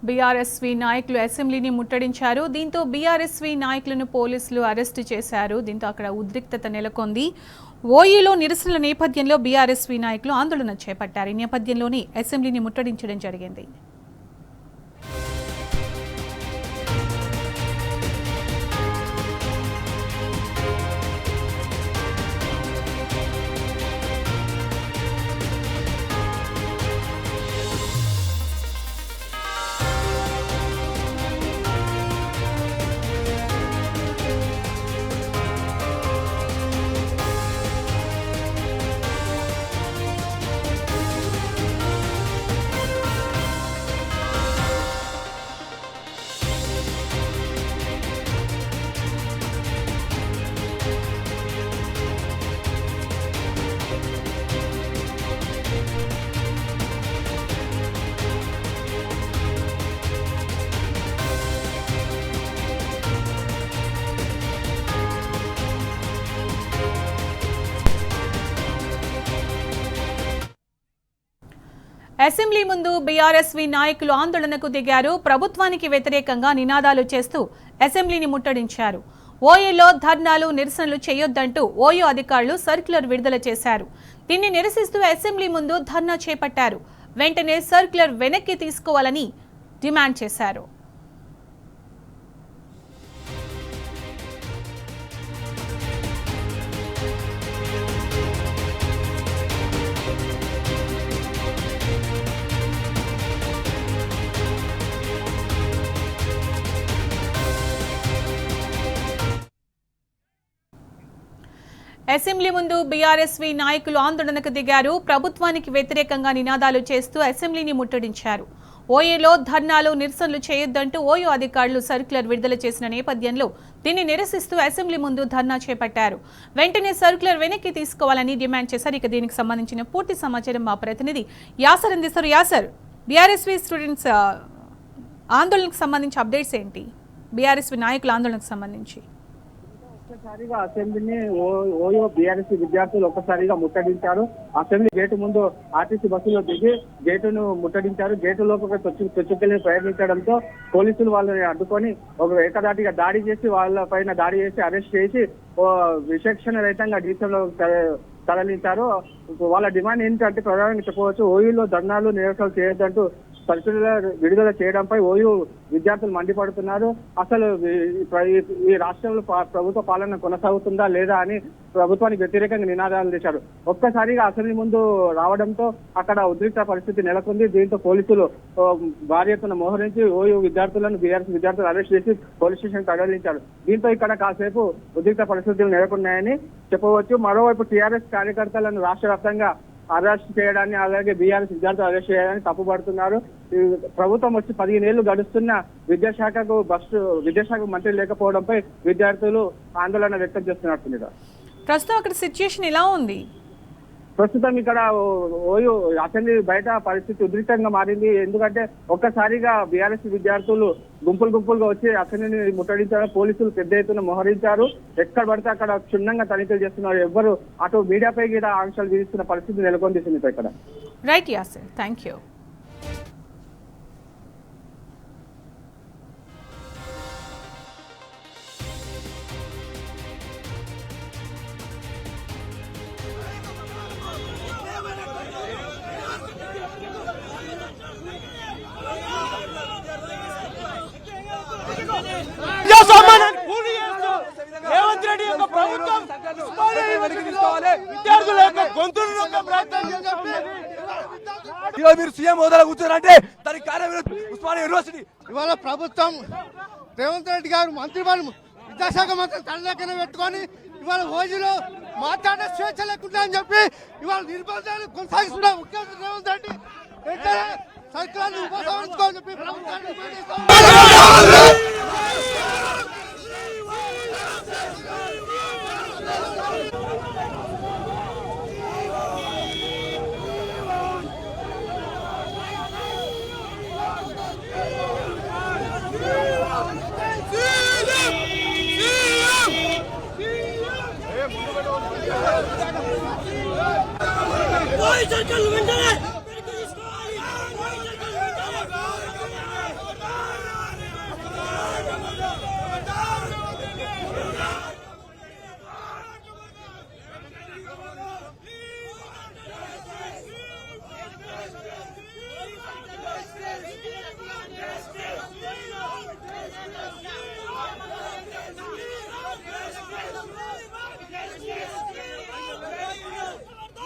BRSV నాయకులు అసెంబ్లీని ముట్టడించారు. దీంతో బీఆర్ఎస్వి నాయకులను పోలీసులు అరెస్టు చేశారు. దీంతో అక్కడ ఉద్రిక్తత నెలకొంది. ఓయూలో నిరసనల నేపథ్యంలో బీఆర్ఎస్వి నాయకులు ఆందోళన చేపట్టారు. ఈ నేపథ్యంలోనే అసెంబ్లీని ముట్టడించడం జరిగింది. అసెంబ్లీ ముందు బీఆర్ఎస్వి నాయకులు ఆందోళనకు దిగారు. ప్రభుత్వానికి వ్యతిరేకంగా నినాదాలు చేస్తూ అసెంబ్లీని ముట్టడించారు. ఓయూలో ధర్నాలు నిరసనలు చేయొద్దంటూ ఓయూ అధికారులు సర్క్యులర్ విడుదల చేశారు. దీన్ని నిరసిస్తూ అసెంబ్లీ ముందు ధర్నా చేపట్టారు. వెంటనే సర్క్యులర్ వెనక్కి తీసుకోవాలని డిమాండ్ చేశారు. అసెంబ్లీ ముందు బీఆర్ఎస్వి నాయకులు ఆందోళనకు దిగారు. ప్రభుత్వానికి వ్యతిరేకంగా నినాదాలు చేస్తూ అసెంబ్లీని ముట్టడించారు. ఓయూలో ధర్నాలు నిరసనలు చేయొద్దంటూ ఓయూ అధికారులు సర్క్యులర్ విడుదల చేసిన నేపథ్యంలో దీన్ని నిరసిస్తూ అసెంబ్లీ ముందు ధర్నా చేపట్టారు. వెంటనే సర్క్యులర్ వెనక్కి తీసుకోవాలని డిమాండ్ చేశారు. ఇక దీనికి సంబంధించిన పూర్తి సమాచారం మా ప్రతినిధి యాసర్ అందిస్తారు. యాసర్, బీఆర్ఎస్వి స్టూడెంట్స్ ఆందోళనకు సంబంధించి అప్డేట్స్ ఏంటి? బీఆర్ఎస్వి నాయకుల ఆందోళనకు సంబంధించి ఒక్కసారిగా అసెంబ్లీని ఓయూ బీఆర్ఎస్ విద్యార్థులు ఒక్కసారిగా ముట్టడించారు. అసెంబ్లీ గేటు ముందు ఆర్టీసీ బస్సులో దిగి గేటును ముట్టడించారు. గేటు లోపల చొచ్చుకెళ్లి ప్రయత్నించడంతో పోలీసులు వాళ్ళని అడ్డుకొని ఒక ఏకదాటిగా దాడి చేసి వాళ్ళ పైన దాడి చేసి అరెస్ట్ చేసి విచక్షణ రహితంగా డీసీలో తరలించారు. వాళ్ళ డిమాండ్ ఏంటంటే ప్రధానంగా చెప్పవచ్చు, ఓయూలో ధర్నాలు నిరసనలు చేయొద్దంటూ సర్క్యులర్ విడుదల చేయడంపై ఓయూ విద్యార్థులు మండిపడుతున్నారు. అసలు ఈ రాష్ట్రంలో ప్రభుత్వ పాలన కొనసాగుతుందా లేదా అని ప్రభుత్వానికి వ్యతిరేకంగా నినాదాలు చేశారు. ఒక్కసారిగా అసెంబ్లీ ముందు రావడంతో అక్కడ ఉద్రిక్త పరిస్థితి నెలకొంది. దీంతో పోలీసులు భారీ ఎత్తున మోహరించి ఓయూ విద్యార్థులను బీఆర్ఎస్ విద్యార్థులు అరెస్ట్ చేసి పోలీస్ స్టేషన్ తరలించారు. దీంతో ఇక్కడ కాసేపు ఉద్రిక్త పరిస్థితులు నెలకొన్నాయని చెప్పవచ్చు. మరోవైపు టీఆర్ఎస్ కార్యకర్తలను రాష్ట్ర వ్యాప్తంగా అరెస్ట్ చేయడాన్ని, అలాగే బీఆర్ఎస్ విద్యార్థులు అరెస్ట్ చేయడాన్ని తప్పుపడుతున్నారు. ప్రభుత్వం వచ్చి 15 ఏళ్లు గడుస్తున్న విద్యాశాఖ మంత్రి లేకపోవడంపై విద్యార్థులు ఆందోళన వ్యక్తం చేస్తున్నట్టు. ప్రస్తుతం అక్కడ సిచ్యుయేషన్ ఎలా ఉంది? ప్రస్తుతం ఇక్కడ ఓయూ అసెంబ్లీ బయట పరిస్థితి ఉద్రిక్తంగా మారింది. ఎందుకంటే ఒక్కసారిగా బీఆర్ఎస్ విద్యార్థులు గుంపులుగా వచ్చి అసెంబ్లీని ముట్టడించారు. పోలీసులు పెద్ద ఎత్తున మోహరించారు. ఎక్కడ పడితే అక్కడ క్షుణ్ణంగా తనిఖీలు చేస్తున్నారు. ఎవ్వరు అటు మీడియాపై కూడా ఆంక్షలు విధిస్తున్న పరిస్థితి నెలకొంది ఇక్కడ. Right Acer, thank you. Revanth Reddy యొక్క ప్రభుత్వం విద్యార్థుల యొక్క గొంతులు మీరు సీఎం హోదాలో కూర్చోరంటే దానికి కారణం ఉస్మానియా యూనివర్సిటీ. ఇవాళ ప్రభుత్వం రేవంత్ రెడ్డి గారు మంత్రివర్గం విద్యాశాఖ మంత్రి తనలెక్కన పెట్టుకొని ఇవాళ ఓయూలో మాట్లాడే స్వేచ్ఛ లేకుండా అని చెప్పి ఇవాళ నిర్బంధాలు కొనసాగిస్తున్న ముఖ్యమంత్రి రేవంత్ రెడ్డి సర్కారాన్ని ఉపసంహరించుకోవాలని చెప్పి ప్రభుత్వాన్ని సర్కారు వెంటనే